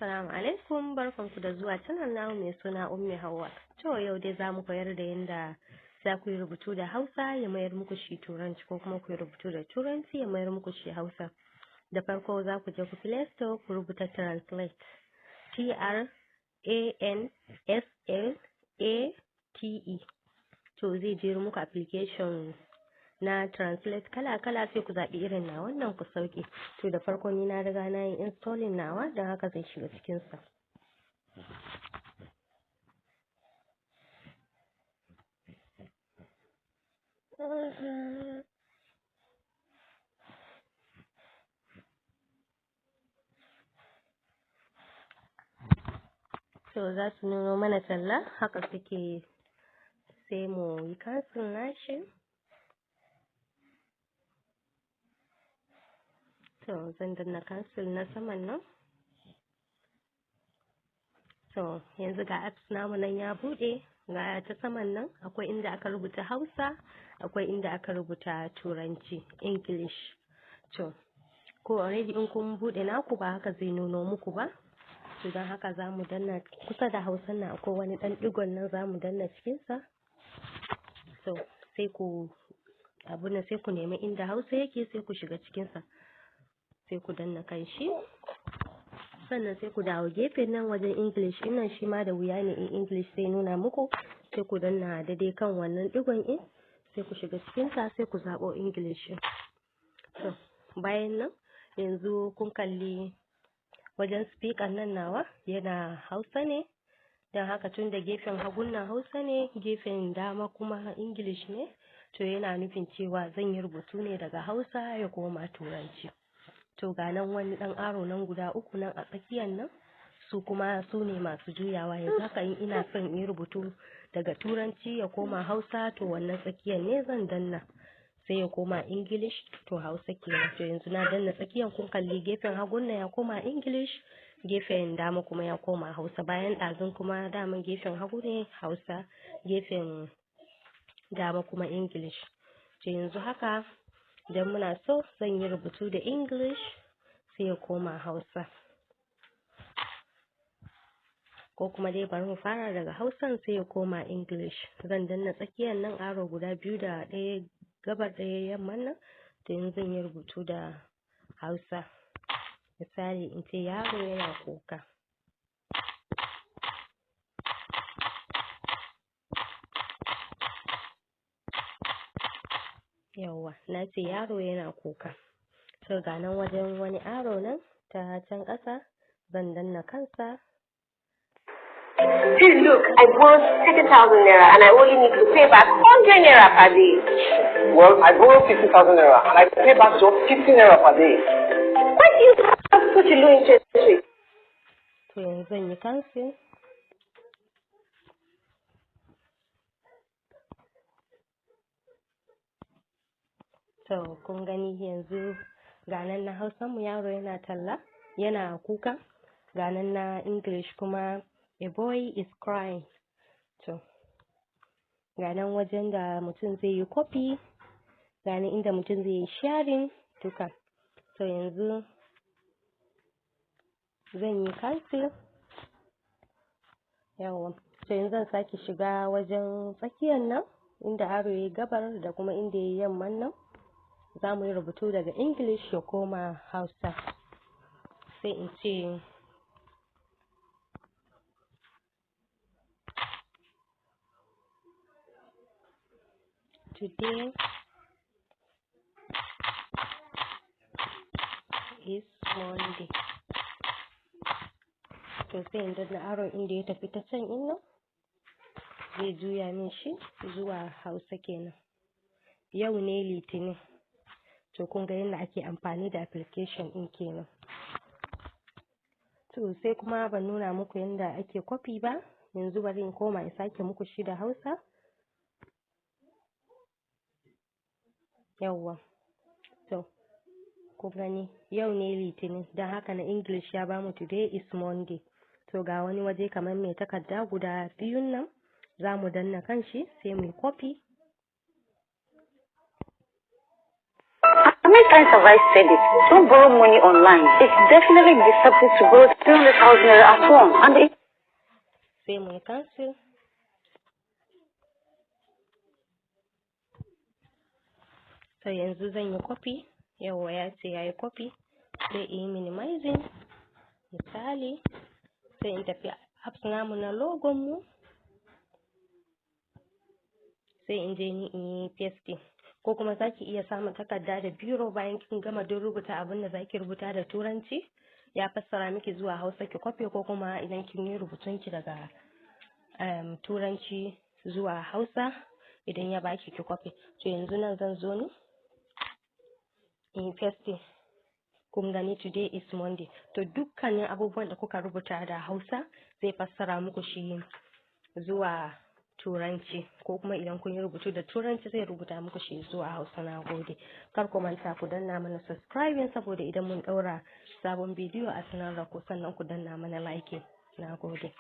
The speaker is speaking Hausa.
Assalamu alaikum, barkanku da zuwa channel namu mai suna Ummi Hauwa. To yau dai zamu koyar da yanda za ku yi rubutu da Hausa ya mayar muku shi Turanci, ko kuma ku yi rubutu da Turanci ya mayar muku shi Hausa. Da farko za ku je ku Play Store ku rubuta Translate, TRANSLATE. To zai jero muku application na Translate kala-kala, sai ku zaɓi irin na wannan ku sauke. To da farko ni na riga na yi installing nawa, don haka zai shiga cikinsa. So za su nuno mana talla, haka suke, sai mu yi cancel nashi. To zan danna cancel na saman nan. To yanzu ga apps namu nan ya buɗe, ga ta saman nan akwai inda aka rubuta Hausa, akwai inda aka rubuta Turanci, English. To ko already in kun buɗe naku ba haka zai nuno muku ba. To don haka za mu danna kusa da Hausan nan akwai wani ɗan ɗigon nan, za mu danna cikinsa. So sai ku sai ku nemi inda Hausa yake, sai ku shiga cikinsa, sai ku danna kan shi. Sannan sai ku dawo gefen nan wajen English nan, shi ma da wuya ne in English sai nuna muku, sai ku danna daidai kan wannan digon in, sai ku shiga cikinsa, sai ku zaɓo English. To bayan nan yanzu kun kalli wajen speaker nan nawa yana Hausa ne, don haka tun da gefen hagun nan Hausa ne, gefen dama kuma English ne, to yana nufin cewa zan yi rubutu ne daga Hausa ya koma Turanci. To ga nan wani ɗan aro nan guda uku nan a tsakiyar nan, su kuma su ne masu juyawa. Yanzu haka in ina son in rubutu daga Turanci ya koma Hausa, to wannan tsakiyar ne zan danna, sai ya koma English, to Hausa kenan. To yanzu na danna tsakiyar, kun kalli gefen hagun nan ya koma English, gefen dama kuma ya koma Hausa. Bayan ɗazun kuma daman gefen hagu ne Hausa, gefen dama kuma English. To yanzu haka idan muna so zan yi rubutu da English, sai ya koma Hausa, ko kuma dai bari mu fara daga Hausan sai ya koma English. Zan danna tsakiyar nan aro guda biyu, da ɗaya gabar ɗaya yamman nan. To yanzu zan yi rubutu da Hausa. Misali in ce yaro yana kuka. Yawwa, na ce yaro yana kuka. To ga nan wajen wani aro nan ta can ƙasa, zan danna kansa. Please look, I borrowed 30,000 naira and I only need to pay back 100 naira per day. Well, I borrowed 50,000 naira and I pay back just 50 naira per day. Why do you have such a low interest rate? To yanzu zan yi cancel. To kun gani yanzu ga nan na Hausa mu yaro yana talla, yana kuka. Ga nan na English kuma a boy is crying. To ga nan wajen da mutum zai yi copy, ga nan inda mutum zai yi sharing duka. To yanzu zan yi cancel. Yawwa, to yanzu zan sake shiga wajen tsakiyar nan inda aro ya gabar da kuma inda ya yamman nan. Za mu yi rubutu daga English ya koma Hausa, sai in ce today is Monday. To sai in danna aron inda ya tafi ta can nan, zai juya min shi zuwa Hausa kenan. Yau ne Litinin. To kun ga yadda ake amfani da application ɗin kenan. To sai kuma ban nuna muku yadda ake copy ba, yanzu bari in koma in sake muku shi da Hausa. Yawwa, to kun gani yau ne Litinin, don haka na English ya bamu today is Monday. To ga wani waje kamar mai takarda guda biyun nan, za mu danna kan shi sai mu copy. How many times have I said it? Don't borrow money online. It's definitely deceptive to borrow 300,000 naira at once. And it sai mu cancel. So yanzu zan yi copy, yawa ya ce ya yi copy, sai in yi minimizing, misali, sai in tafi apps namu na logon mu, sai in je ni in yi pasting. Ko kuma za ki iya samun takarda da biro bayan kin gama don rubuta abin da za ki rubuta da turanci, ya fassara miki zuwa Hausa ki copy, ko kuma idan kin yi rubutunki daga turanci zuwa Hausa, idan ya baki ki copy. To yanzu nan zan zo ni in pasting. Kun gani today is Monday. To dukkanin abubuwan da kuka rubuta da Hausa zai fassara muku shi zuwa Turanci, ko kuma idan kun yi rubutu da Turanci zai rubuta muku shi zuwa Hausa. Na gode. Kar ku manta ku danna mana subscribing, saboda idan mun ɗaura sabon bidiyo a sanar da ku, sannan ku danna mana like. Na gode.